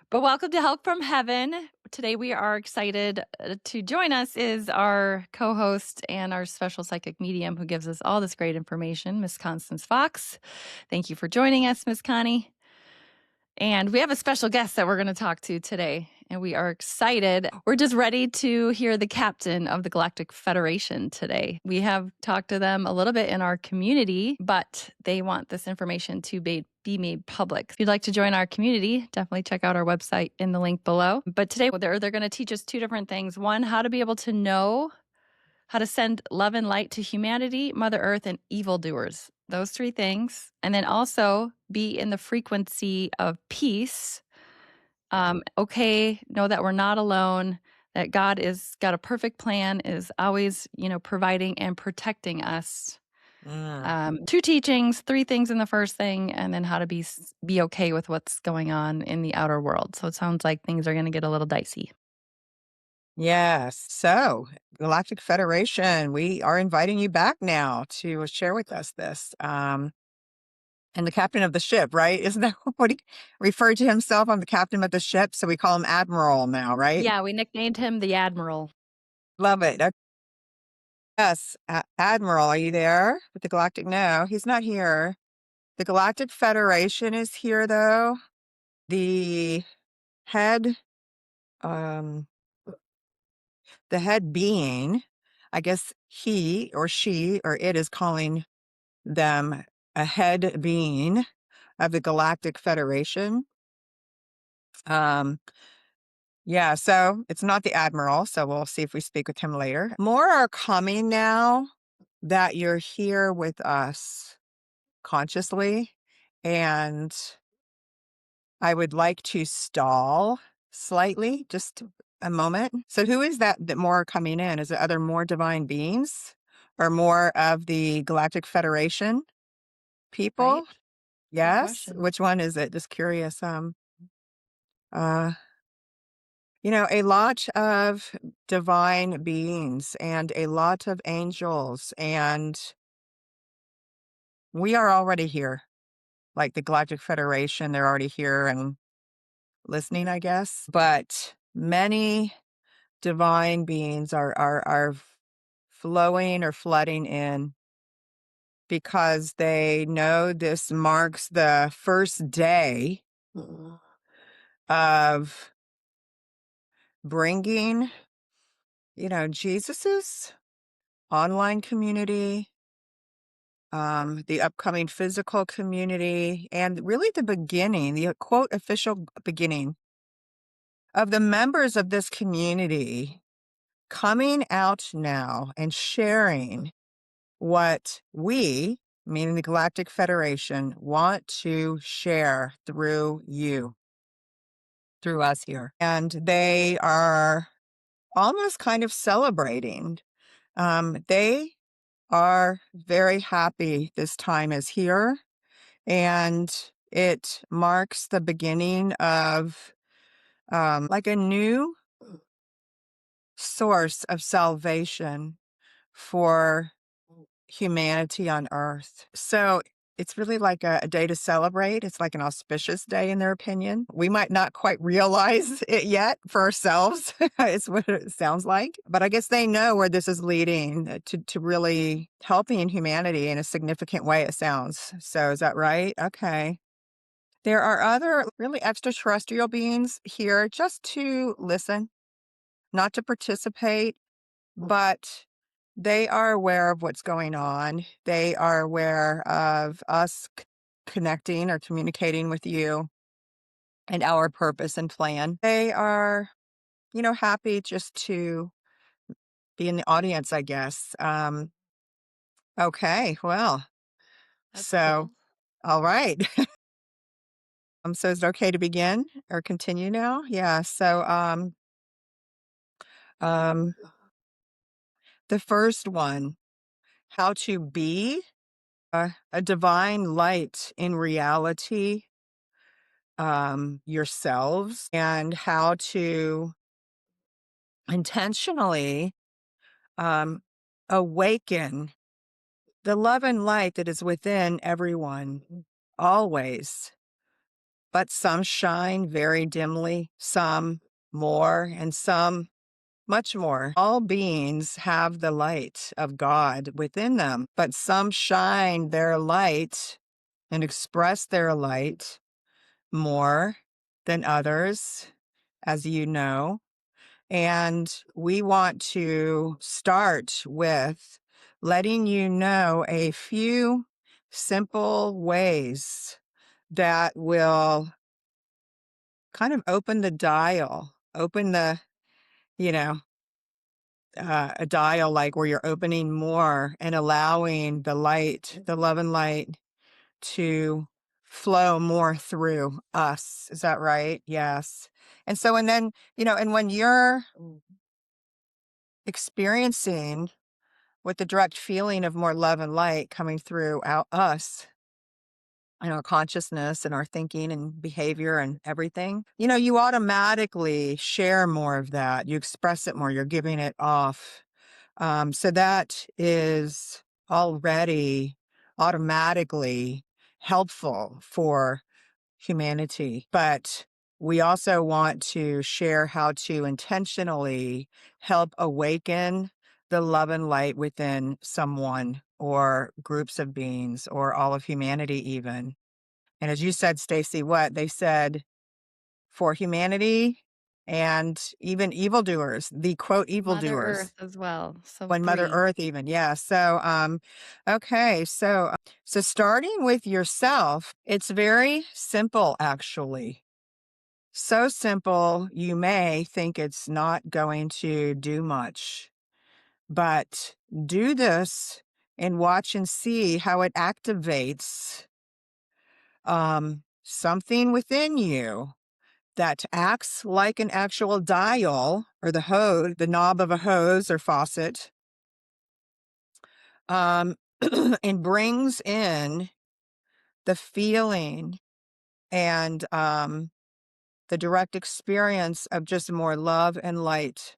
But welcome to Help from Heaven. Today we are excited to join us is our co-host and our special psychic medium who gives us all this great information, Miss Constance Fox. Thank you for joining us, Miss Connie. And we have a special guest that we're going to talk to today, and we are excited. We're just ready to hear the captain of the Galactic Federation today. We have talked to them a little bit in our community, but they want this information to be made public. If you'd like to join our community, definitely check out our website in the link below. But today they're going to teach us two different things. One, how to be able to know how to send love and light to humanity, Mother Earth, and evildoers. Those three things. And then also be in the frequency of peace. Okay, know that we're not alone, that God is got a perfect plan, is always, providing and protecting us. Two teachings, three things in the first thing, and then how to be okay with what's going on in the outer world. So it sounds like things are going to get a little dicey. Yes. So, Galactic Federation, we are inviting you back now to share with us this. And the captain of the ship, right? Isn't that what he referred to himself? I'm the captain of the ship. So we call him Admiral now, right? Yeah, we nicknamed him the Admiral. Love it. Yes. Admiral, are you there with the Galactic? No, he's not here. The Galactic Federation is here, though. The head, um, the head being, I guess he or she or it is calling them a head being of the Galactic Federation. Yeah, so it's not the Admiral, so we'll see if we speak with him later. More are coming now that you're here with us consciously, and I would like to stall slightly, just a moment. So who is that more are coming in? Is it other more divine beings or more of the Galactic Federation people? Right? Good Yes. question. Which one is it? Just curious. Uh, a lot of divine beings and a lot of angels, and we are already here. Like the Galactic Federation, they're already here and listening, I guess. But many divine beings are flowing or flooding in because they know this marks the first day of bringing, Jesus's online community, the upcoming physical community, and really the beginning, the quote official beginning of the members of this community coming out now and sharing what we, meaning the Galactic Federation, want to share through you, through us here. And they are almost kind of celebrating. They are very happy this time is here, and it marks the beginning of like a new source of salvation for humanity on Earth. So it's really like a day to celebrate. It's like an auspicious day, in their opinion. We might not quite realize it yet for ourselves. It's what it sounds like. But I guess they know where this is leading to really helping humanity in a significant way, it sounds. So is that right? Okay. There are other really extraterrestrial beings here just to listen, not to participate, but they are aware of what's going on. They are aware of us connecting or communicating with you and our purpose and plan. They are, happy just to be in the audience, I guess. Okay, well, That's so, cool. all right. So is it okay to begin or continue now? Yeah. So, um, the first one, how to be a divine light in reality, yourselves, and how to intentionally um, awaken the love and light that is within everyone, always, but some shine very dimly, some more, and some much more. All beings have the light of God within them, but some shine their light and express their light more than others, as you know. And we want to start with letting you know a few simple ways that will kind of open the dial, open the, you know, a dial like where you're opening more and allowing the light, the love and light to flow more through us. Is that right? Yes. And so, and then, and when you're experiencing with the direct feeling of more love and light coming through out us and our consciousness and our thinking and behavior and everything, you automatically share more of that. You express it more. You're giving it off. So that is already automatically helpful for humanity. But we also want to share how to intentionally help awaken the love and light within someone or groups of beings or all of humanity even. And as you said, Stacy, what they said for humanity and even evildoers, the quote Mother Earth evildoers, as well. So when Mother breathe. Earth even, yeah. So, okay, so starting with yourself, it's very simple actually. So simple, you may think it's not going to do much, but do this and watch and see how it activates something within you that acts like an actual dial or the knob of a hose or faucet, and brings in the feeling and the direct experience of just more love and light.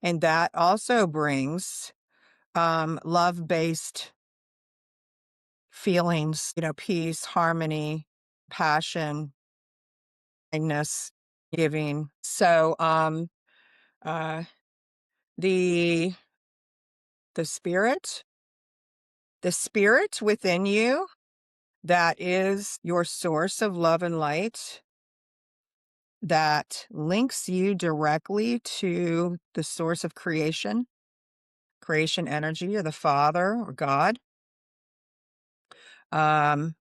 And that also brings love-based feelings, peace, harmony, passion, kindness, giving. So uh, the the spirit, the spirit within you that is your source of love and light that links you directly to the source of creation energy or the Father or God. Um,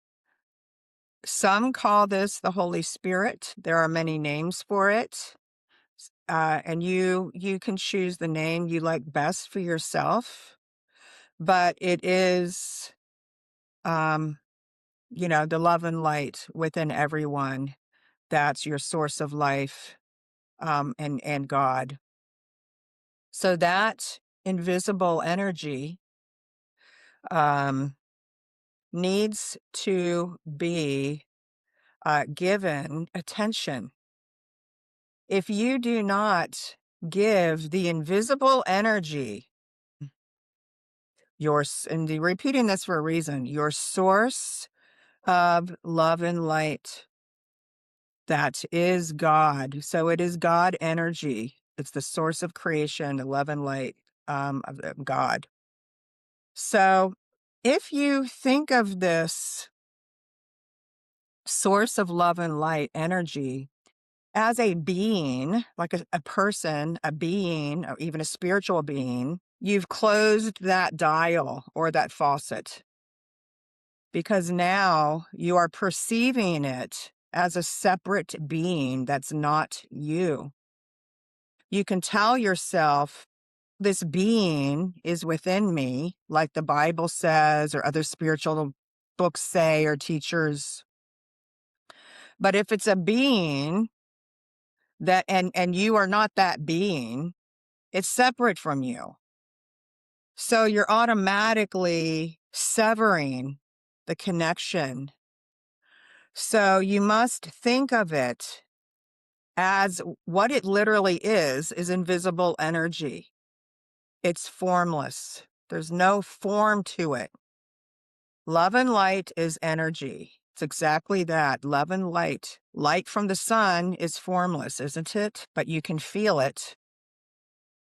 some call this the Holy Spirit. There are many names for it. And you can choose the name you like best for yourself, but it is, um, the love and light within everyone. That's your source of life, and God. So that invisible energy, um, needs to be given attention. If you do not give the invisible energy, repeating this for a reason, your source of love and light, that is God. So it is God energy. It's the source of creation, the love and light of God. So if you think of this source of love and light energy as a being, like a person, a being, or even a spiritual being, you've closed that dial or that faucet because now you are perceiving it as a separate being that's not you. You can tell yourself, this being is within me, like the Bible says, or other spiritual books say, or teachers. But if it's a being that, and you are not that being, it's separate from you. So you're automatically severing the connection. So you must think of it as what it literally is invisible energy. It's formless. There's no form to it. Love and light is energy. It's exactly that. Love and light. Light from the sun is formless, isn't it? But you can feel it.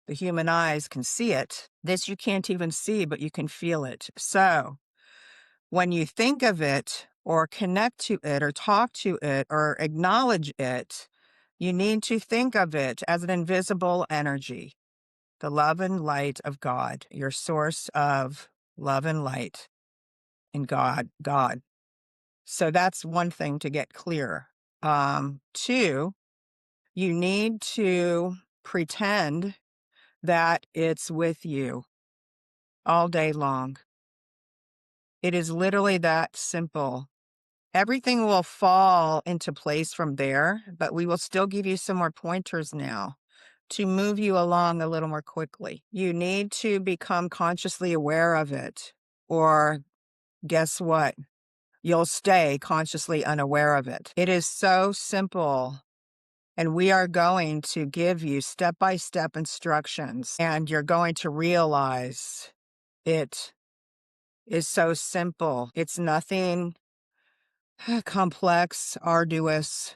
The human eyes can see it. This you can't even see, but you can feel it. So when you think of it or connect to it or talk to it or acknowledge it, you need to think of it as an invisible energy, the love and light of God, your source of love and light in God. So that's one thing to get clear. Two, you need to pretend that it's with you all day long. It is literally that simple. Everything will fall into place from there, but we will still give you some more pointers now to move you along a little more quickly. You need to become consciously aware of it, or guess what? You'll stay consciously unaware of it. It is so simple. And we are going to give you step-by-step instructions, and you're going to realize it is so simple. It's nothing complex, arduous,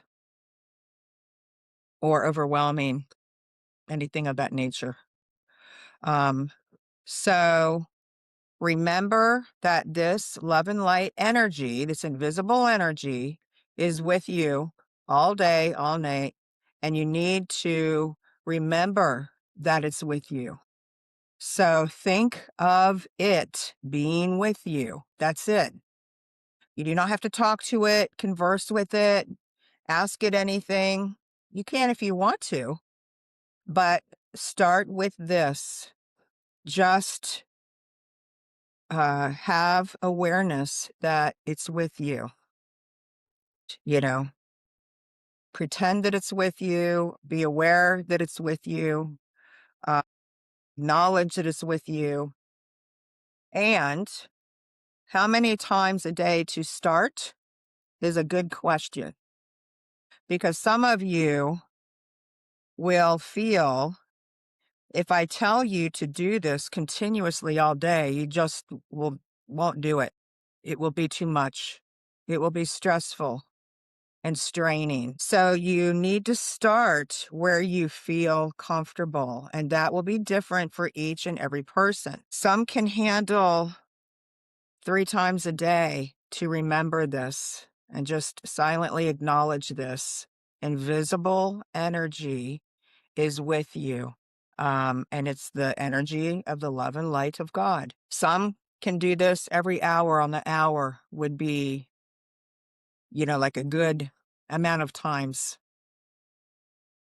or overwhelming, anything of that nature. Um, so remember that this love and light energy, this invisible energy, is with you all day, all night, and you need to remember that it's with you. So think of it being with you. That's it. You do not have to talk to it, converse with it, ask it anything. You can if you want to, but start with this. Just have awareness that it's with you. You know, pretend that it's with you, be aware that it's with you, uh, acknowledge that it's with you. And how many times a day to start is a good question, because some of you will feel, if I tell you to do this continuously all day, you just won't do it. It will be too much. It will be stressful and straining. So you need to start where you feel comfortable, and that will be different for each and every person. Some can handle 3 times a day to remember this and just silently acknowledge this. Invisible energy is with you. And it's the energy of the love and light of God. Some can do this every hour on the hour would be, like a good amount of times.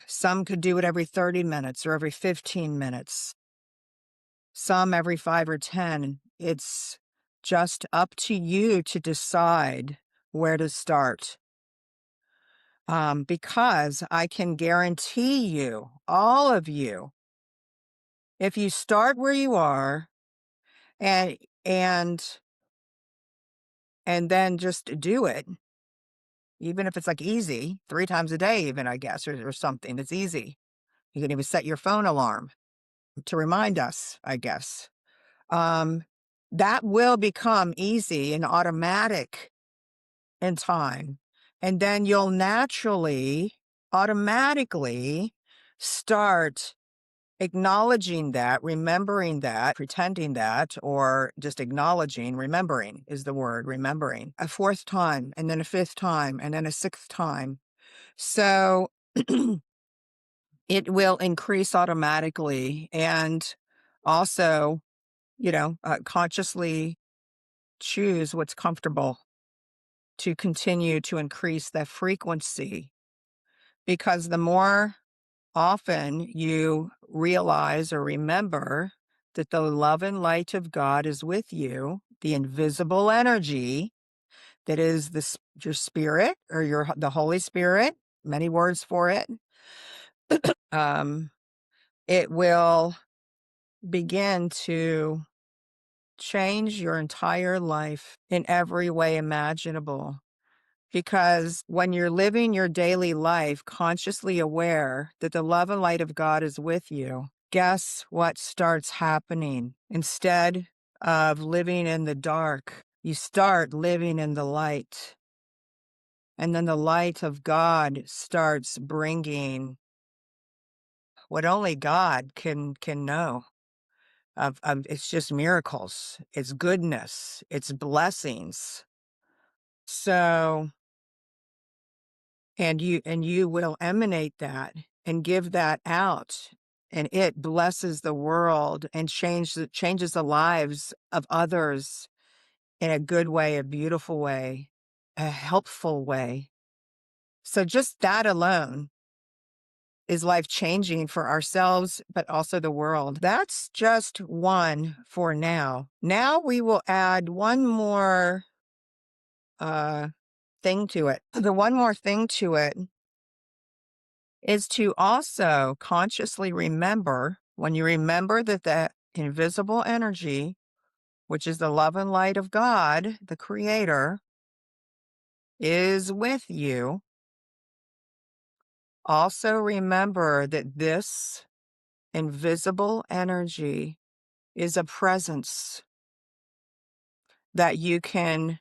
Some could do it every 30 minutes or every 15 minutes. Some every 5 or 10. It's just up to you to decide where to start. Because I can guarantee you, all of you, if you start where you are and and and then just do it, even if it's like easy, 3 times a day even, I guess, or something that's easy. You can even set your phone alarm to remind us, I guess. Um, that will become easy and automatic in time. And then you'll naturally, automatically start acknowledging that, remembering that, pretending that, or just acknowledging. Remembering is the word, remembering. A 4th time, and then a 5th time, and then a 6th time. So it will increase automatically. And also, consciously choose what's comfortable to continue to increase that frequency. Because the more often you realize or remember that the love and light of God is with you, the invisible energy that is your spirit, or the Holy Spirit, many words for it, um, it will begin to change your entire life in every way imaginable. Because when you're living your daily life consciously aware that the love and light of God is with you, guess what starts happening? Instead of living in the dark, you start living in the light. And then the light of God starts bringing what only God can know of it's just miracles, it's goodness, it's blessings. So, and you will emanate that and give that out, and it blesses the world and changes the lives of others in a good way, a beautiful way, a helpful way. So just that alone is life changing for ourselves, but also the world. That's just one for now. Now we will add one more uh, thing to it. The one more thing to it is to also consciously remember, when you remember that that invisible energy, which is the love and light of God, the Creator, is with you. Also remember that this invisible energy is a presence that you can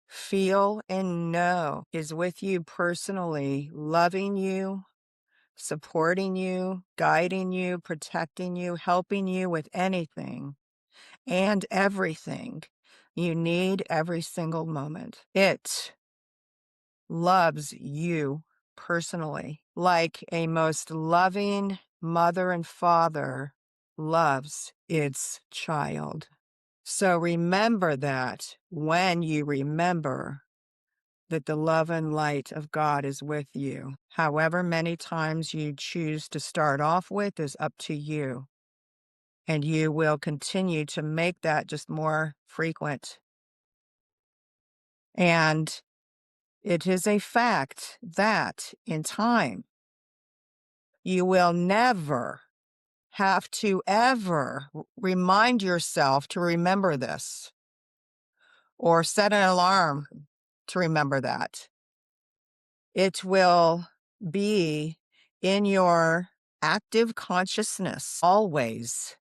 feel and know is with you personally, loving you, supporting you, guiding you, protecting you, helping you with anything and everything you need every single moment. It loves you personally, like a most loving mother and father loves its child. So remember that when you remember that the love and light of God is with you. However many times you choose to start off with is up to you. And you will continue to make that just more frequent. And it is a fact that in time, you will never have to ever remind yourself to remember this or set an alarm to remember that. It will be in your active consciousness always.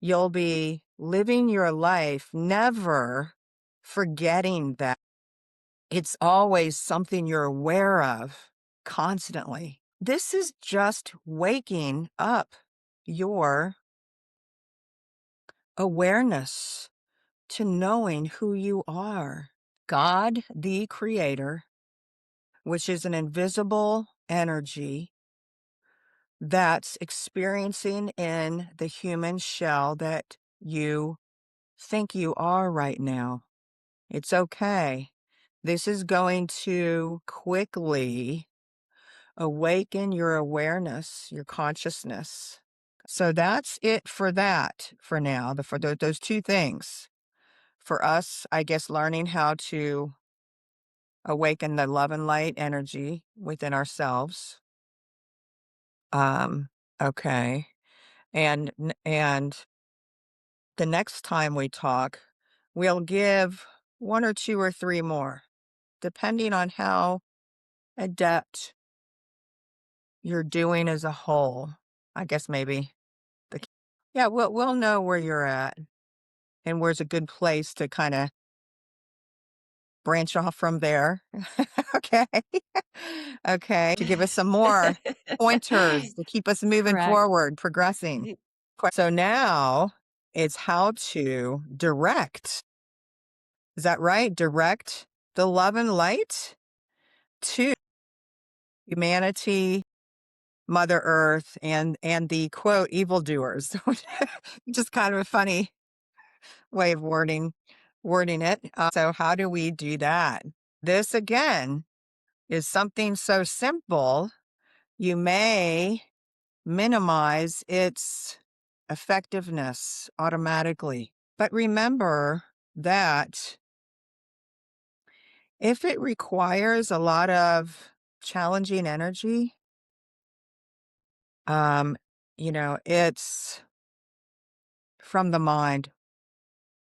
You'll be living your life, never forgetting that. It's always something you're aware of constantly. This is just waking up your awareness to knowing who you are. God, the Creator, which is an invisible energy that's experiencing in the human shell that you think you are right now. It's okay. This is going to quickly awaken your awareness, your consciousness. So that's it for that for now, for those two things. For us, I guess, learning how to awaken the love and light energy within ourselves. Um, okay. And the next time we talk, we'll give one or two or three more, depending on how adept you're doing as a whole. I guess maybe the yeah, we'll know where you're at and where's a good place to kind of branch off from there. Okay. Okay. To give us some more pointers to keep us moving Correct. forward, progressing. So now it's how to direct. Is that right? Direct the love and light to humanity, Mother Earth, and the quote evildoers. Just kind of a funny way of wording it. So how do we do that? This again is something so simple, you may minimize its effectiveness automatically. But remember that if it requires a lot of challenging energy, um, it's from the mind,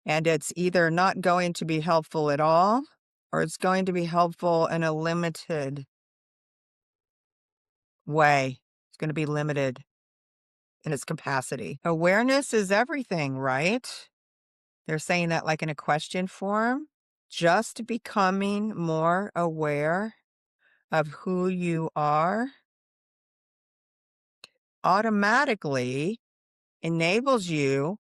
and it's either not going to be helpful at all, or it's going to be helpful in a limited way. It's going to be limited in its capacity. Awareness is everything, right? They're saying that like in a question form. just becoming more aware of who you are automatically enables you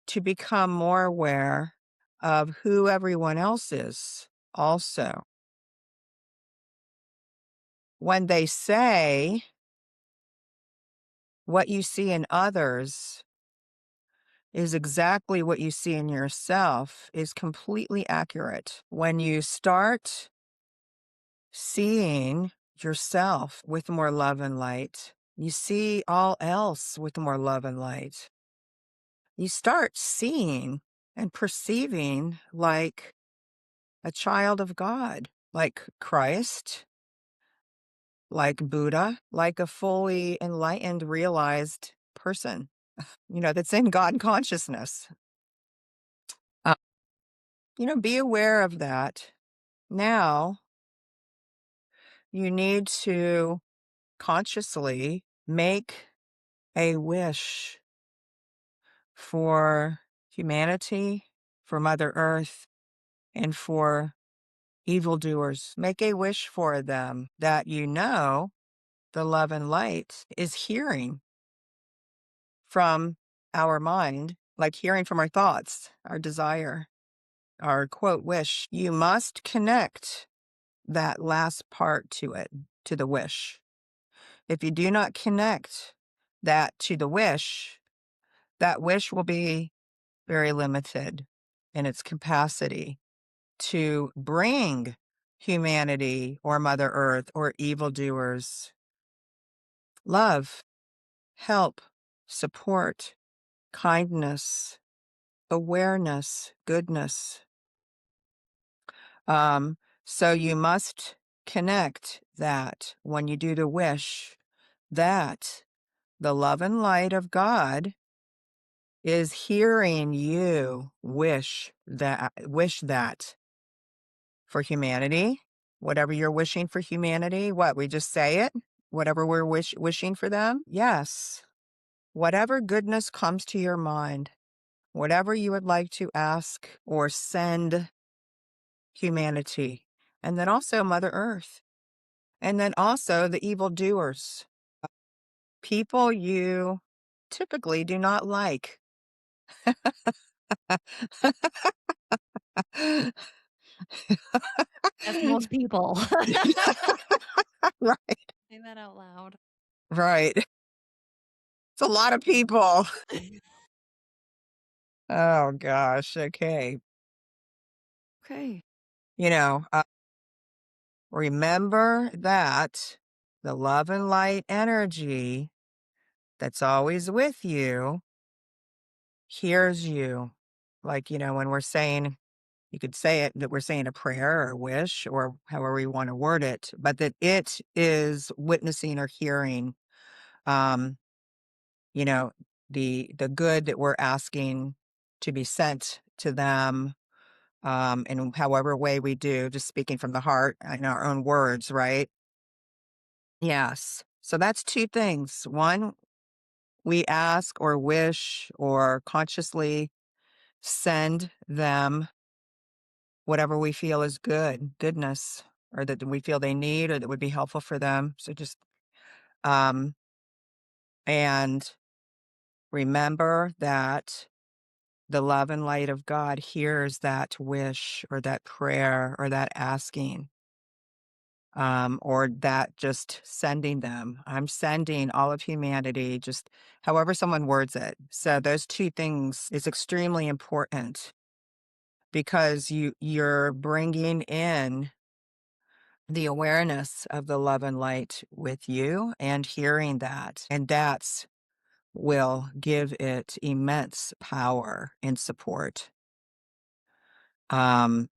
to become more aware of who everyone else is also. When they say what you see in others is exactly what you see in yourself is completely accurate. When you start seeing yourself with more love and light, you see all else with more love and light. You start seeing and perceiving like a child of God, like Christ, like Buddha, like a fully enlightened, realized person, that's in God consciousness. Uh, be aware of that. Now, you need to consciously make a wish for humanity, for Mother Earth, and for evildoers. Make a wish for them that the love and light is hearing from our mind, like hearing from our thoughts, our desire, our quote wish. You must connect that last part to it, to the wish. If you do not connect that to the wish, that wish will be very limited in its capacity to bring humanity or Mother Earth or evildoers love, help, support, kindness, awareness, goodness. Um, so you must connect that when you do the wish, that the love and light of God is hearing you wish that for humanity, whatever you're wishing for humanity. What, we just say it? Whatever we're wishing for them? Yes. Whatever goodness comes to your mind, whatever you would like to ask or send humanity, and then also Mother Earth, and then also the evildoers, people you typically do not like. That's most people. Right, Say that out loud. right. It's a lot of people. Oh gosh, okay. Okay. You know, uh, Remember that the love and light energy that's always with you hears you. Like, when we're saying, you could say it that we're saying a prayer or a wish or however we want to word it, but that it is witnessing or hearing, um, you know, the good that we're asking to be sent to them, in however way we do, just speaking from the heart in our own words, right? Yes. So that's two things. One, we ask or wish or consciously send them whatever we feel is goodness, or that we feel they need or that would be helpful for them. So just, um, and remember that the love and light of God hears that wish or that prayer or that asking. Or that just sending them. I'm sending all of humanity, just however someone words it. So those two things is extremely important because you're bringing in the awareness of the love and light with you and hearing that, and that's will give it immense power and support. Um,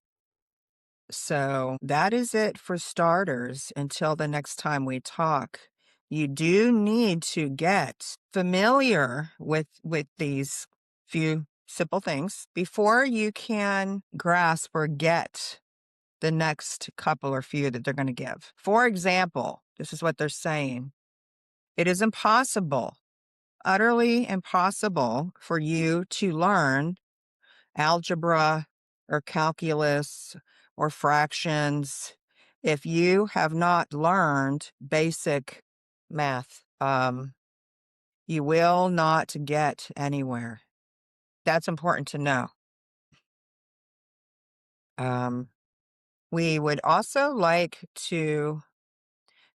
So that is it for starters until the next time we talk. You do need to get familiar with these few simple things before you can grasp or get the next couple or few that they're going to give. For example, this is what they're saying. It is impossible, utterly impossible for you to learn algebra or calculus or fractions, if you have not learned basic math, you will not get anywhere. That's important to know. Um, we would also like to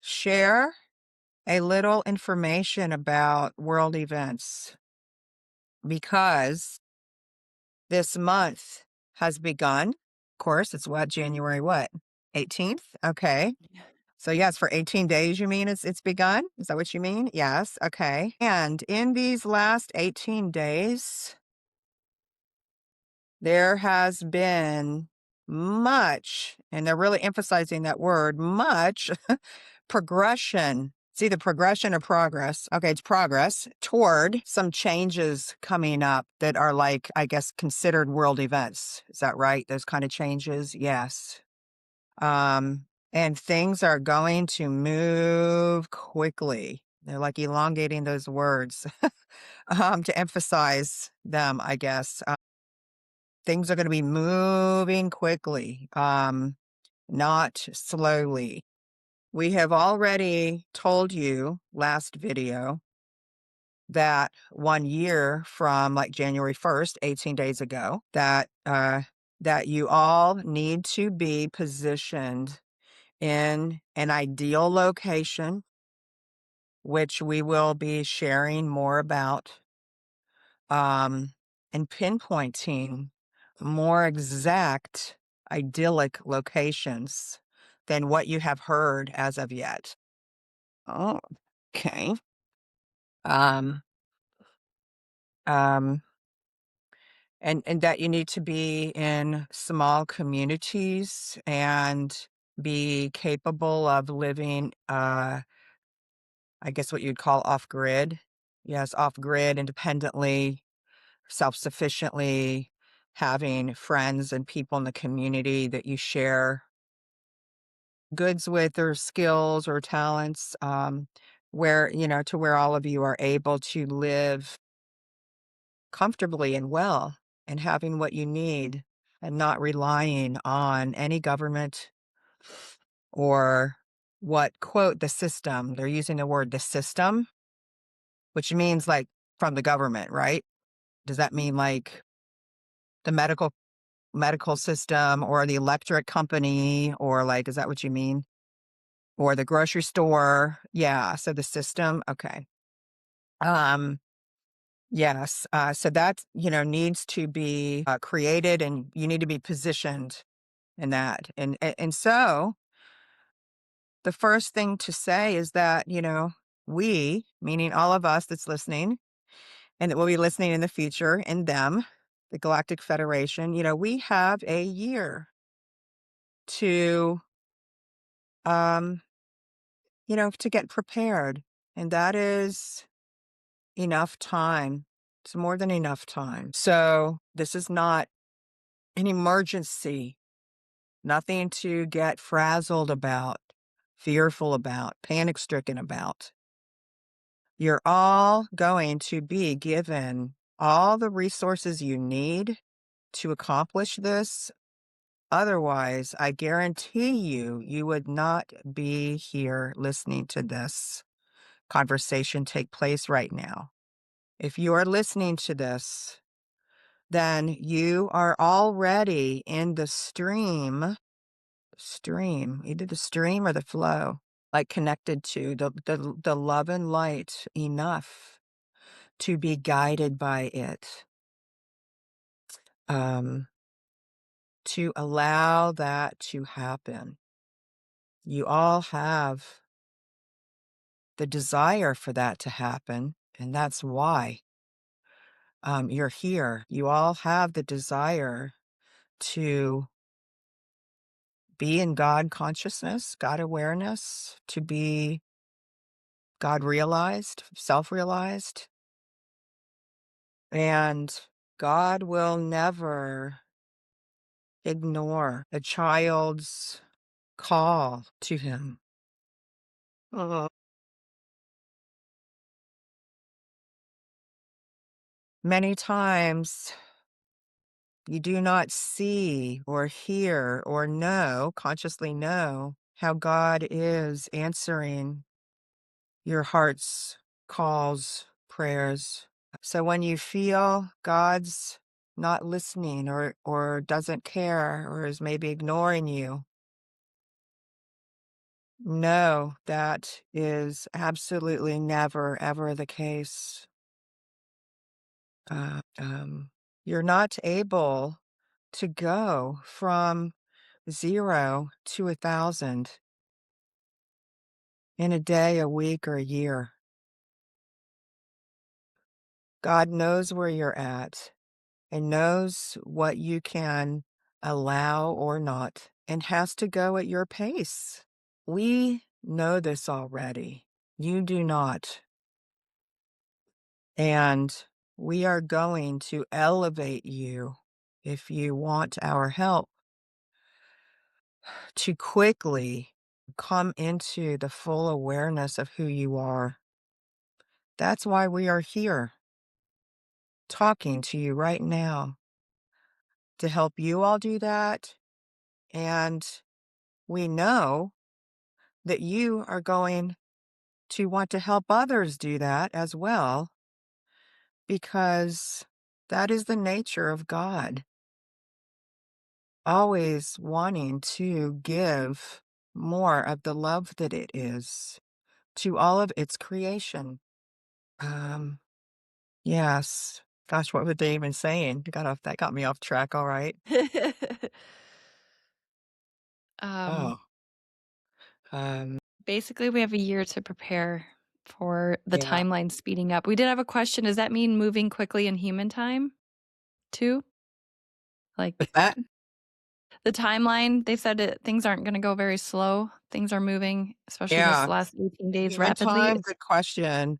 share a little information about world events because this month has begun. Of course, it's what, January what? 18th? Okay. So yes, for 18 days, you mean it's begun? Is that what you mean? Yes. Okay. And in these last 18 days, there has been much, and they're really emphasizing that word, much progression. See the progression of progress. Okay, it's progress toward some changes coming up that are like, I guess, considered world events. Is that right? Those kind of changes? Yes. And things are going to move quickly. They're like elongating those words to emphasize them, I guess. Things are going to be moving quickly, not slowly. We have already told you last video that 1 year from like January 1st, 18 days ago, that you all need to be positioned in an ideal location, which we will be sharing more about, and pinpointing more exact idyllic locations than what you have heard as of yet. Oh, okay. Um, um, and that you need to be in small communities and be capable of living, I guess what you'd call off grid. Yes, off grid, independently, self sufficiently, having friends and people in the community that you share goods with or skills or talents, where, to where all of you are able to live comfortably and well and having what you need and not relying on any government or what, quote, the system. They're using the word the system, which means like from the government, right? Does that mean like the medical system or the electric company, or like, is that what you mean? Or the grocery store? Yeah, so the system, okay. Um, yes, so that, needs to be created, and you need to be positioned in that. And so the first thing to say is that, we, meaning all of us that's listening and that will be listening in the future, and them, the Galactic Federation, we have a year to, um, to get prepared. And that is enough time. It's more than enough time. So this is not an emergency, nothing to get frazzled about, fearful about, panic stricken about. You're all going to be given all the resources you need to accomplish this. Otherwise, I guarantee you, you would not be here listening to this conversation take place right now. If you are listening to this, then you are already in the stream, either the stream or the flow, like connected to the love and light enough to be guided by it, um, to allow that to happen. You all have the desire for that to happen, and that's why you're here. You all have the desire to be in God consciousness, God awareness, to be God realized, self realized. And God will never ignore a child's call to Him. Uh, Many times You do not see or hear or know, consciously know, how God is answering your heart's calls, prayers. So when you feel God's not listening or doesn't care or is maybe ignoring you, no, that is absolutely never, ever the case. Uh, um, you're not able to go from 0 to 1,000 in a day, a week, or a year. God knows where you're at and knows what you can allow or not and has to go at your pace. We know this already. You do not. And we are going to elevate you if you want our help to quickly come into the full awareness of who you are. That's why we are here talking to you right now to help you all do that. And we know that you are going to want to help others do that as well, because that is the nature of God, always wanting to give more of the love that it is to all of its creation. Um, yes. Gosh, what were they even saying? That got me off track, all right. Um, Oh, um, Basically, we have a year to prepare for the yeah. timeline speeding up. We did have a question. Does that mean moving quickly in human time too? What's Like that? the timeline, they said things aren't going to go very slow. Things are moving, especially this Yeah. last 18 days, Human rapidly. time, good question.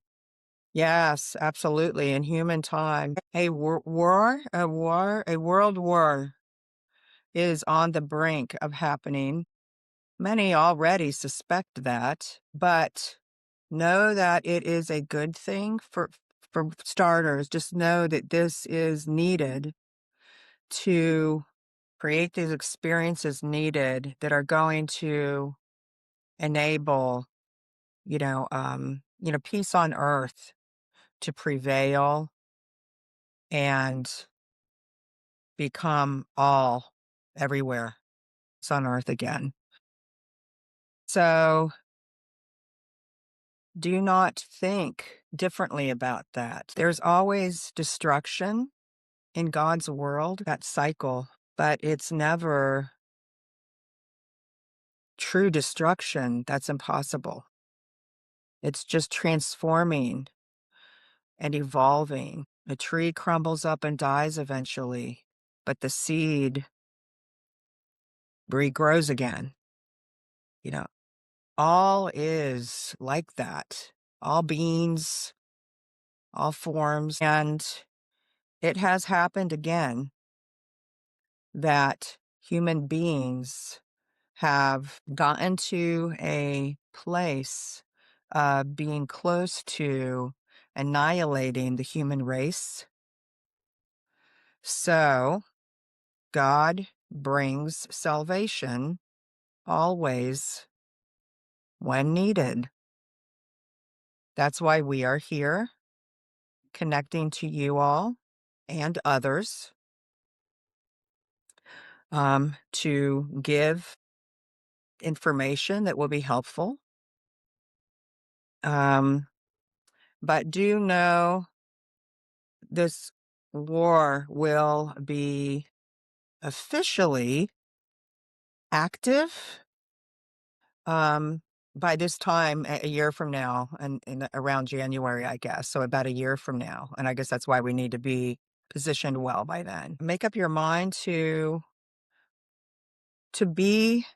Yes, absolutely. In human time, a world war is on the brink of happening. Many already suspect that, but know that it is a good thing for starters. Just know that this is needed to create these experiences needed that are going to enable, peace on earth to prevail and become all everywhere. It's on earth again. So do not think differently about that. There's always destruction in God's world, that cycle, but it's never true destruction. That's impossible. It's just transforming and evolving. A tree crumbles up and dies eventually, but the seed regrows again. You know, all is like that. All beings, all forms. And it has happened again that human beings have gotten to a place of being close to annihilating the human race. So God brings salvation always when needed. That's why we are here connecting to you all and others, to give information that will be helpful. Um, but do know this war will be officially active, um, by this time a year from now and around January, I guess. So about a year from now. And I guess that's why we need to be positioned well by then. Make up your mind to be,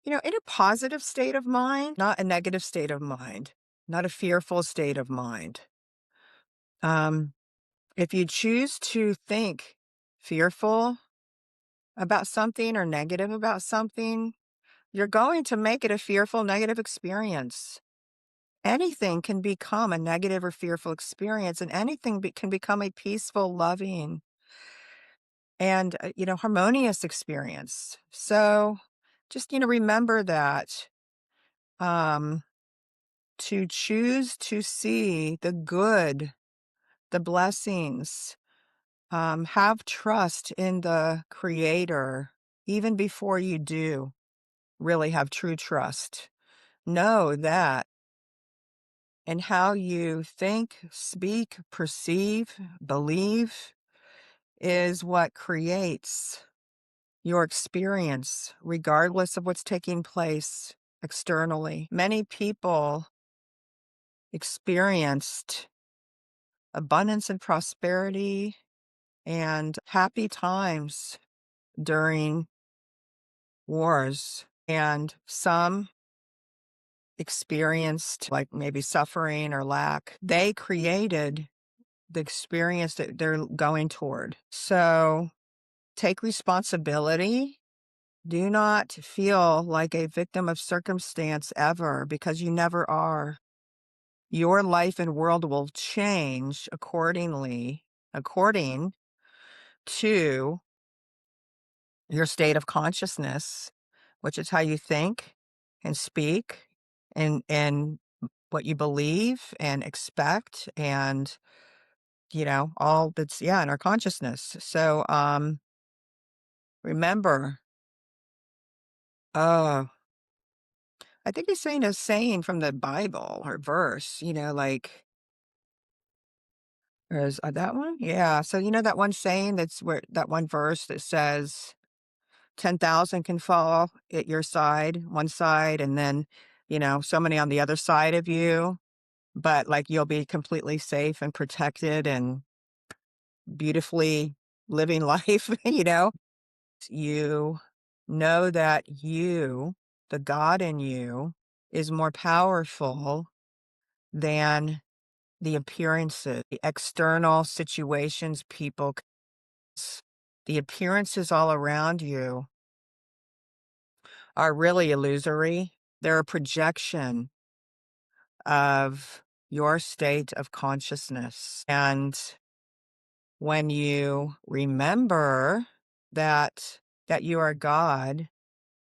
in a positive state of mind, not a negative state of mind, not a fearful state of mind. Um, if you choose to think fearful about something or negative about something, you're going to make it a fearful, negative experience. Anything can become a negative or fearful experience, and anything can become a peaceful, loving, and, harmonious experience. So just, remember that, um, to choose to see the good, the blessings, have trust in the creator even before you do really have true trust. Know that and how you think, speak, perceive, believe is what creates your experience, regardless of what's taking place externally. Many people experienced abundance and prosperity and happy times during wars, and some experienced like maybe suffering or lack. They created the experience that they're going toward. So take responsibility. Do not feel like a victim of circumstance ever, because you never are. Your life and world will change according to your state of consciousness, which is how you think and speak and what you believe and expect, and all that's, yeah, in our consciousness. So remember, uh I think he's saying a saying from the Bible or verse, like, or is that one? Yeah. So, that one saying that's where that one verse that says 10,000 can fall at your side, one side, and then, so many on the other side of you, but like you'll be completely safe and protected and beautifully living life, You know that you, the God in you, is more powerful than the appearances, the external situations, people, the appearances all around you are really illusory. They're a projection of your state of consciousness. And when you remember that you are God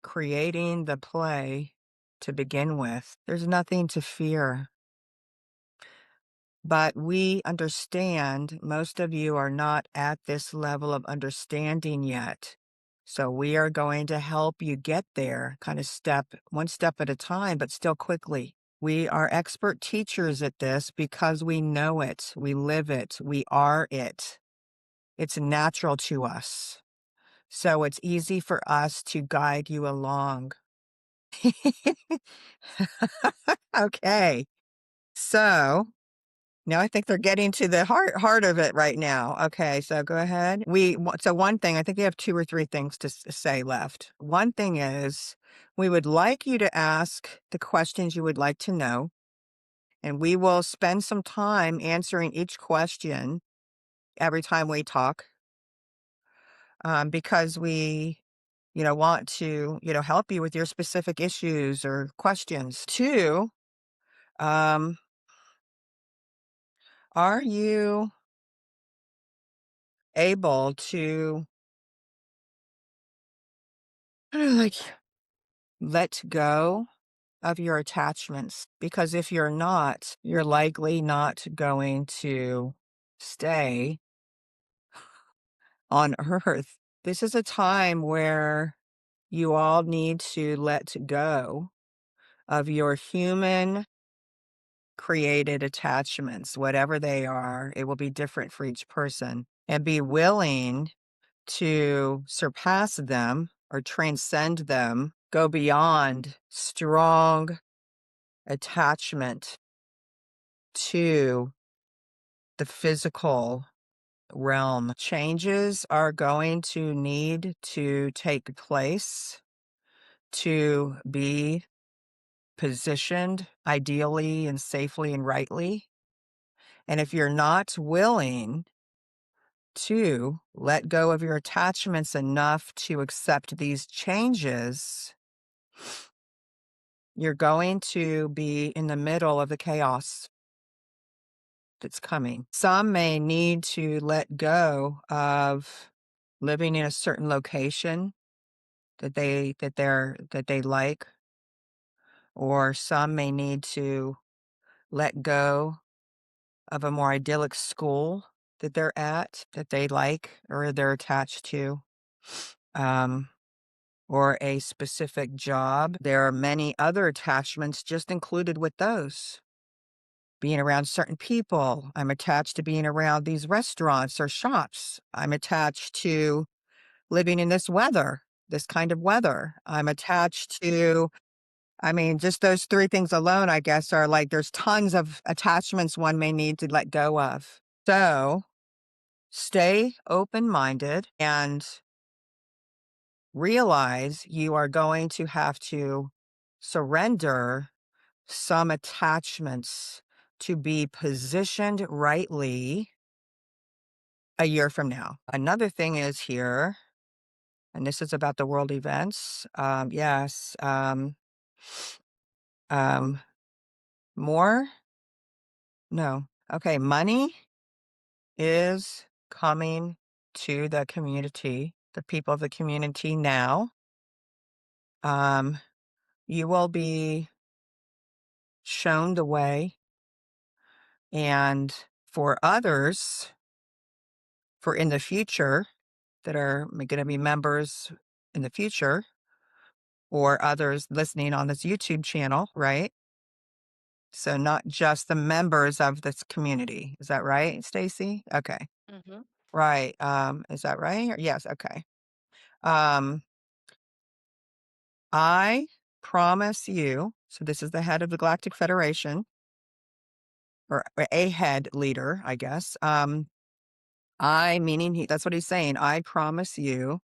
creating the play to begin with, there's nothing to fear. But we understand most of you are not at this level of understanding yet. So we are going to help you get there, kind of one step at a time, but still quickly. We are expert teachers at this because we know it, we live it, we are it. It's natural to us. So it's easy for us to guide you along. Okay. So now I think they're getting to the heart of it right now. Okay, so go ahead. So one thing, I think we have 2 or 3 things to say left. One thing is, we would like you to ask the questions you would like to know, and we will spend some time answering each question every time we talk, because we, want to, help you with your specific issues or questions. 2, um, are you able to like let go of your attachments? Because if you're not, you're likely not going to stay on earth. This is a time where you all need to let go of your human created attachments, whatever they are. It will be different for each person, and be willing to surpass them or transcend them, go beyond strong attachment to the physical realm. Changes are going to need to take place to be positioned ideally and safely and rightly. And if you're not willing to let go of your attachments enough to accept these changes, you're going to be in the middle of the chaos that's coming. Some may need to let go of living in a certain location that they like, or some may need to let go of a more idyllic school that they're at, that they like or they're attached to, um, or a specific job. There are many other attachments just included with those. Being around certain people. I'm attached to being around these restaurants or shops. I'm attached to living in this weather, this kind of weather. I'm attached to, I mean, just those three things alone, I guess, are like there's tons of attachments one may need to let go of. So stay open minded and realize you are going to have to surrender some attachments to be positioned rightly a year from now. Another thing is here, and this is about the world events. Yes. Um, more? No. Okay. Money is coming to the community, the people of the community now. Um, you will be shown the way. And for others, for in the future, that are going to be members in the future, or others listening on this YouTube channel, right? So not just the members of this community. Is that right, Stacy? Okay. Mhm. Right. Is that right? Yes, okay. Um, I promise you, so this is the head of the Galactic Federation, or a head leader, I guess. I meaning that's what he's saying. I promise you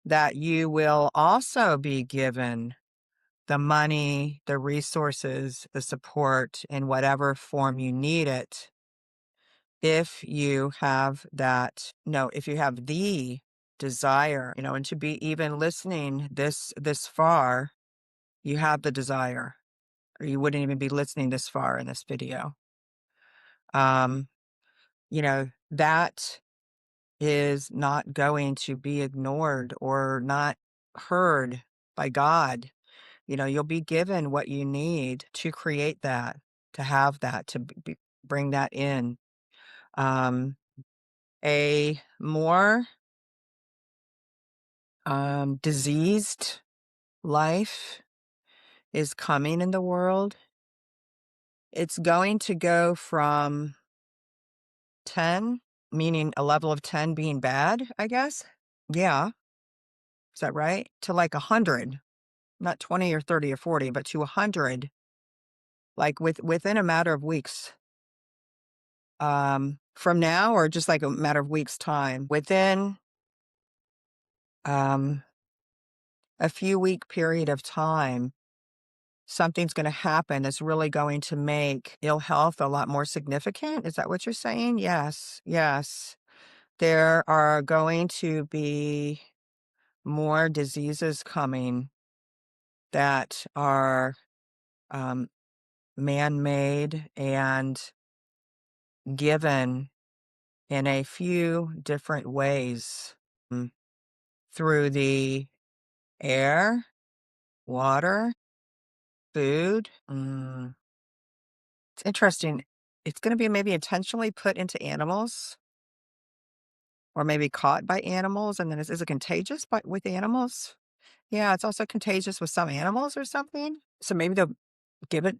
that you will also be given the money, the resources, the support in whatever form you need it. If you have that, no, if you have the desire, and to be even listening this far, you have the desire, or you wouldn't even be listening this far in this video. Um, that is not going to be ignored or not heard by God. You'll be given what you need to create that, to have that, to bring that in. Um, a more diseased life is coming in the world. It's going to go from 10, meaning a level of 10 being bad, I guess. Yeah. Is that right? To like 100, not 20 or 30 or 40, but to 100, like within a matter of weeks. From now, or just like a matter of weeks time, within um a few week period of time, something's going to happen that's really going to make ill health a lot more significant. Is that what you're saying? Yes, yes. There are going to be more diseases coming that are um, man made and given in a few different ways, mm, through the air, water, food. It's interesting. It's going to be maybe intentionally put into animals, or maybe caught by animals, and then is it contagious with animals? Yeah, it's also contagious with some animals or something. So maybe they'll give it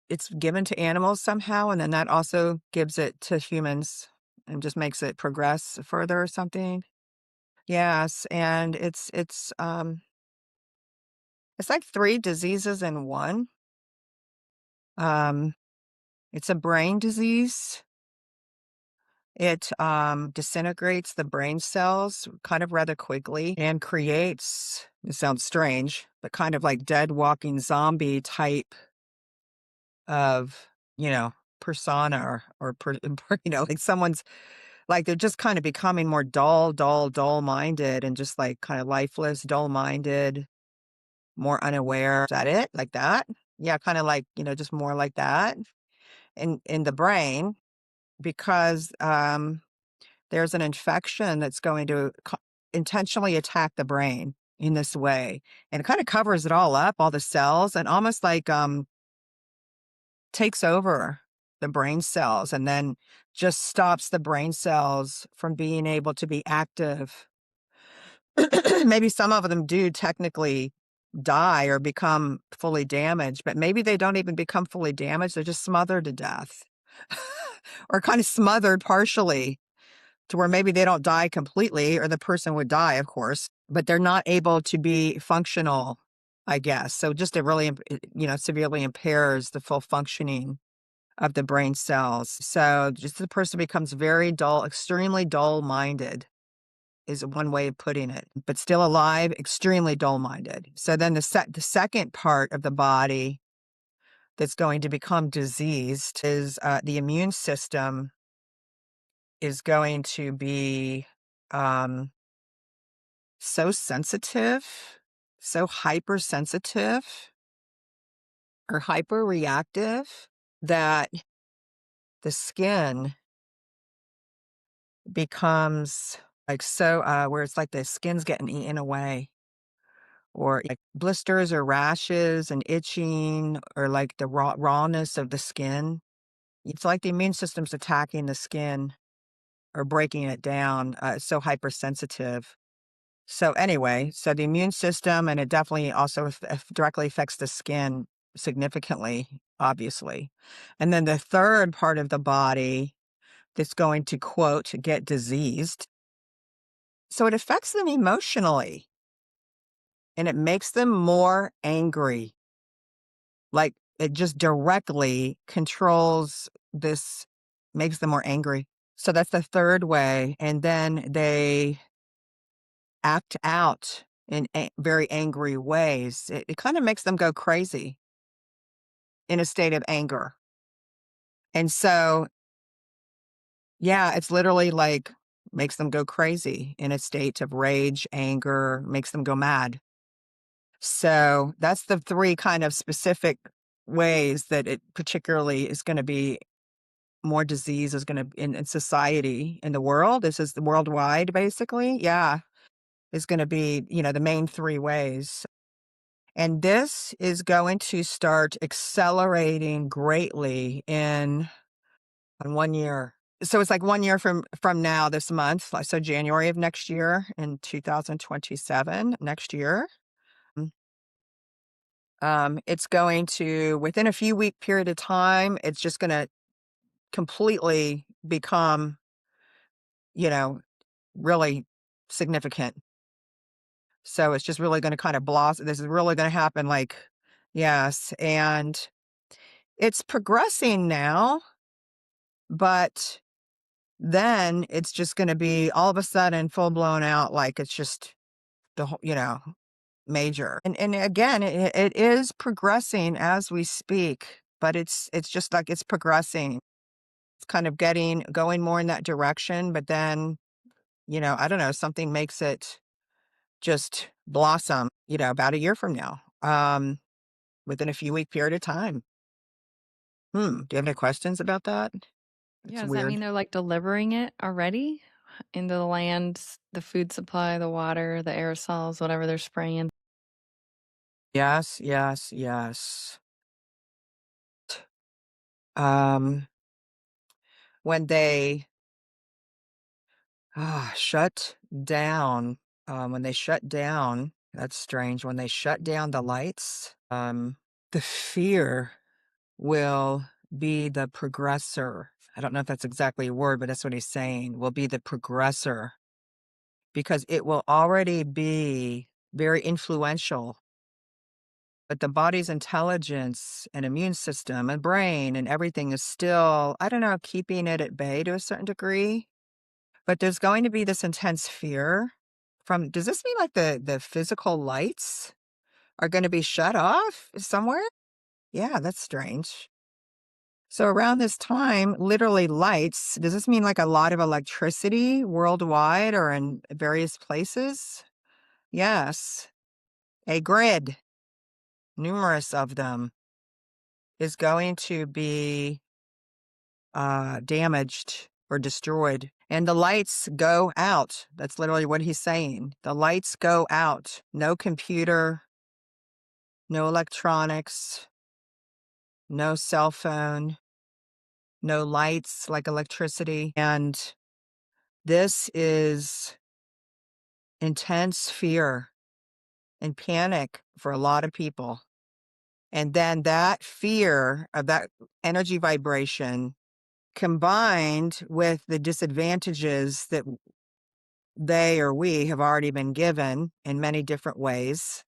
it's given to animals somehow, and then that also gives it to humans and just makes it progress further or something. Yes, and it's like three diseases in one. Um, it's a brain disease. It disintegrates the brain cells kind of rather quickly and creates, it sounds strange, but kind of like dead walking zombie type of, you know, persona, like someone's like they're just kind of becoming more dull minded, and just like kind of lifeless, dull minded, more unaware. Is that it? Like that? Yeah, kind of like, just more like that in the brain, because there's an infection that's going to intentionally attack the brain in this way. And it kind of covers it all up, all the cells, and almost like takes over the brain cells and then just stops the brain cells from being able to be active. Maybe some of them do technically die or become fully damaged, but maybe they don't even become fully damaged. They're just smothered to death or kind of smothered partially to where maybe they don't die completely, or the person would die, of course, but they're not able to be functional, I guess. So just it really, severely impairs the full functioning of the brain cells. So just the person becomes very dull, extremely dull minded is one way of putting it, but still alive, extremely dull minded. So then the second part of the body that's going to become diseased is the immune system is going to be um, so sensitive, so hypersensitive or hyper reactive that the skin becomes like so where it's like the skin's getting eaten away, or like blisters or rashes and itching, or like the rawness of the skin. It's like the immune system's attacking the skin or breaking it down. It's so hypersensitive. So anyway, so the immune system, and it definitely also directly affects the skin significantly, obviously. And then the third part of the body that's going to, quote, get diseased. So it affects them emotionally and it makes them more angry. Like it just directly controls this, makes them more angry. So that's the third way. And then they act out in very angry ways. It kind of makes them go crazy in a state of anger. And so, yeah, it's literally like makes them go crazy in a state of rage, anger, makes them go mad. So that's the three kind of specific ways that it particularly is going to be more disease is going to in society, in the world. This is the worldwide, basically. Yeah, is going to be, the main three ways. And this is going to start accelerating greatly in 1 year. So it's like 1 year from now, this month, so January of next year in 2027, next year. It's going to, within a few week period of time, it's just going to completely become, you know, really significant. So it's just really going to kind of blossom. This is really going to happen. Like, yes. And it's progressing now, but then it's just going to be all of a sudden full blown out. Like it's just the whole, major. And again, it is progressing as we speak, but it's just like it's progressing. It's kind of going more in that direction, but then, I don't know, something makes it just blossom, about a year from now, within a few week period of time. Do you have any questions about that? Yeah, It's does that mean weird. they're, like, delivering it already into the land, the food supply, the water, the aerosols, whatever they're spraying? Yes, yes, yes. Um, when they shut down, when they shut down, that's strange. When they shut down the lights, the fear will be the progressor. I don't know if that's exactly a word, but that's what he's saying, will be the progressor because it will already be very influential. But the body's intelligence and immune system and brain and everything is still, I don't know, keeping it at bay to a certain degree. But there's going to be this intense fear from, does this mean like the physical lights are going to be shut off somewhere? Yeah, that's strange. So around this time, literally lights, does this mean like a lot of electricity worldwide or in various places? Yes. A grid, numerous of them, is going to be damaged or destroyed. And the lights go out. That's literally what he's saying. The lights go out. No computer, no electronics, no cell phone, no lights like electricity. And this is intense fear and panic for a lot of people. And then that fear of that energy vibration combined with the disadvantages that they or we have already been given in many different ways,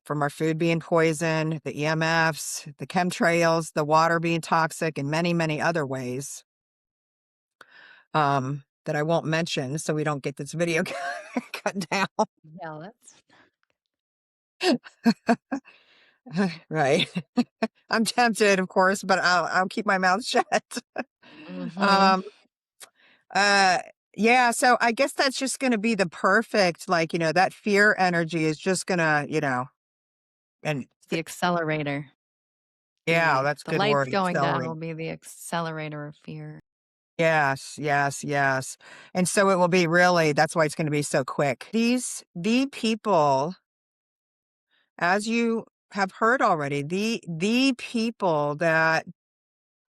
from our food being poisoned, the EMFs, the chemtrails, the water being toxic, and many, many other ways that I won't mention so we don't get this video cut down. Yeah, that's Right. I'm tempted, of course, but I'll keep my mouth shut. mhm. um, uh, yeah, so I guess that's just gonna be the perfect, like, that fear energy is just gonna, and It's the accelerator. yeah, that's a The good lights word, going down will accelerate. be the accelerator of fear. Yes, yes, yes. And so it will be really, that's why it's gonna be so quick. The people, as you have heard already, the people that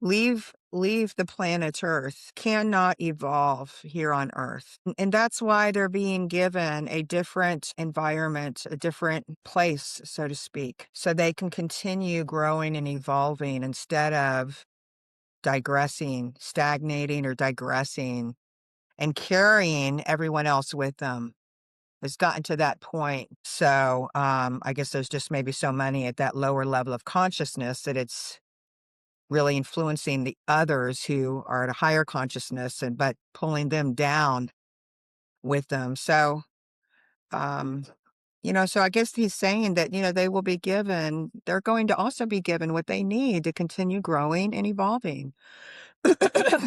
leave the planet Earth cannot evolve here on Earth. And that's why they're being given a different environment, a different place, so to speak, so they can continue growing and evolving instead of digressing, stagnating, or digressing and carrying everyone else with them. It's gotten to that point. So I guess there's just maybe so many at that lower level of consciousness that it's really influencing the others who are at a higher consciousness and but pulling them down with them. So um so I guess he's saying that, they're going to also be given what they need to continue growing and evolving.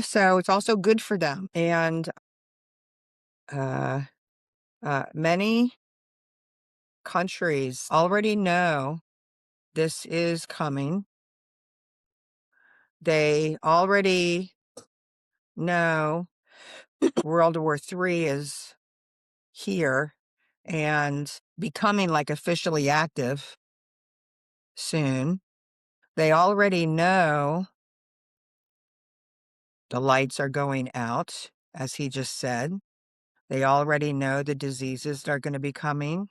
So it's also good for them. And uh many countries already know this is coming. They already know World War III is here and becoming like officially active soon. They already know the lights are going out, as he just said. They already know the diseases that are going to be coming.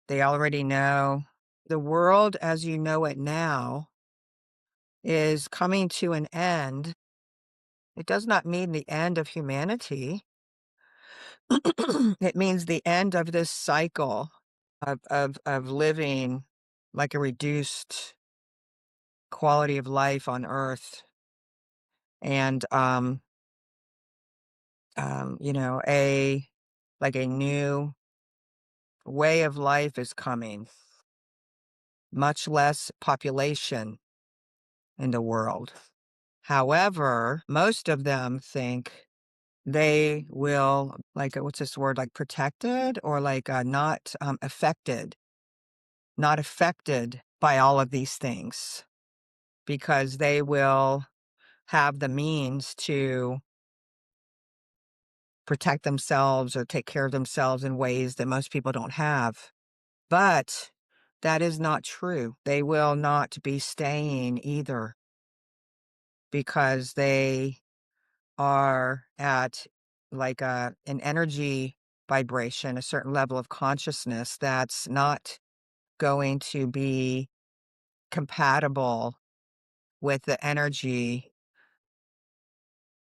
They already know the world as you know it now is coming to an end. It does not mean the end of humanity. It means the end of this cycle of living like a reduced quality of life on Earth. And a like a new way of life is coming. Much less population in the world. However, most of them think they will, like, what's this word, like protected or like not not affected by all of these things because they will have the means to protect themselves or take care of themselves in ways that most people don't have. But that is not true. They will not be staying either because they are at like an energy vibration, a certain level of consciousness that's not going to be compatible with the energy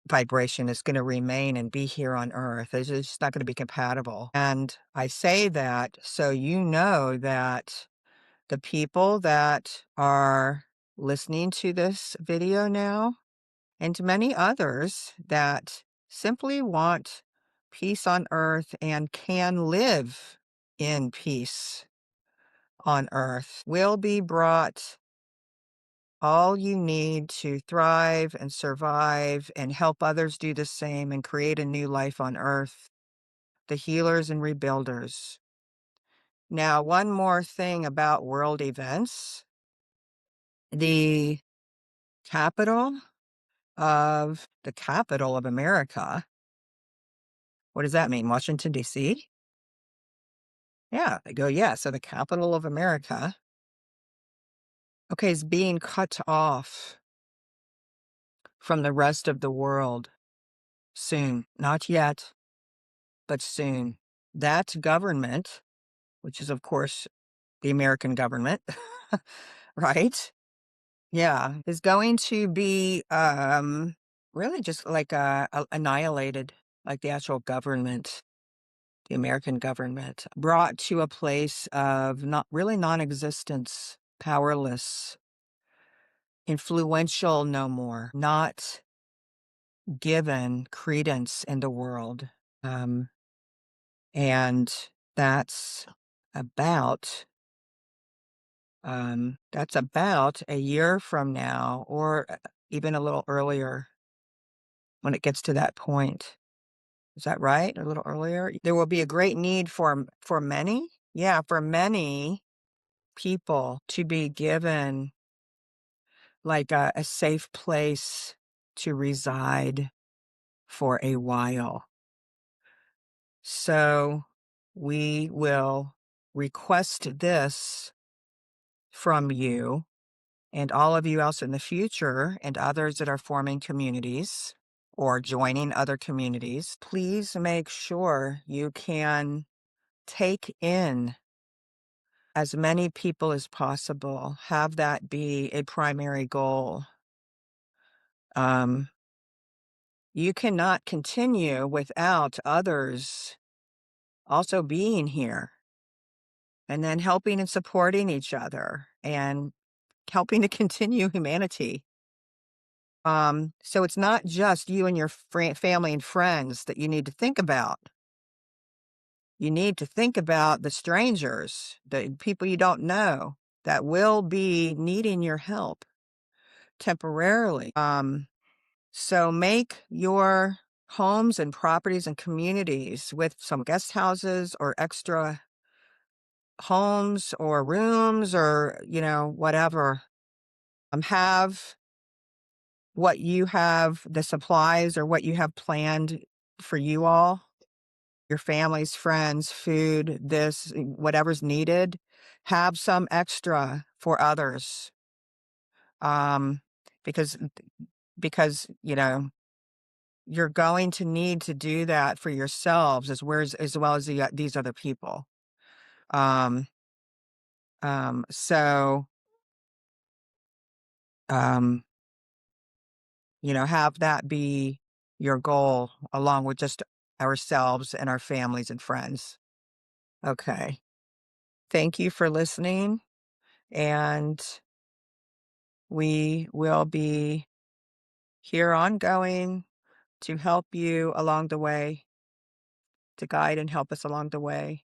vibration is going to remain and be here on Earth. It's just not going to be compatible. And I say that so you know that the people that are listening to this video now, and to many others that simply want peace on Earth and can live in peace on Earth, will be brought all you need to thrive and survive and help others do the same and create a new life on Earth, the healers and rebuilders. Now, one more thing about world events. The capital of the capital of America. What does that mean? Washington, D.C.? Yeah, they go, yeah, so the capital of America, okay, is being cut off from the rest of the world soon. Not yet, but soon. That government, which is, of course, the American government, right? Yeah, is going to be, really just like, annihilated, like the actual government, the American government, brought to a place of not really non-existence, powerless, influential no more, not given credence in the world. Um, and that's about that's about a year from now, or even a little earlier when it gets to that point. Is that right? A little earlier? There will be a great need for many? Yeah, for many people to be given like a safe place to reside for a while. So we will request this from you and all of you else in the future and others that are forming communities or joining other communities. Please make sure you can take in as many people as possible. Have that be a primary goal. Um, you cannot continue without others also being here and then helping and supporting each other and helping to continue humanity. So it's not just you and your family and friends that you need to think about. You need to think about the strangers, the people you don't know that will be needing your help temporarily. So make your homes and properties and communities with some guest houses or extra homes or rooms or, whatever. Have what you have, the supplies or what you have planned for you all, your families, friends, food, whatever's needed. Have some extra for others. Um, because, you're going to need to do that for yourselves as well as these other people. Um, so, um, have that be your goal along with just ourselves and our families and friends. Okay. Thank you for listening, and we will be here ongoing to help you along the way, to guide and help us along the way.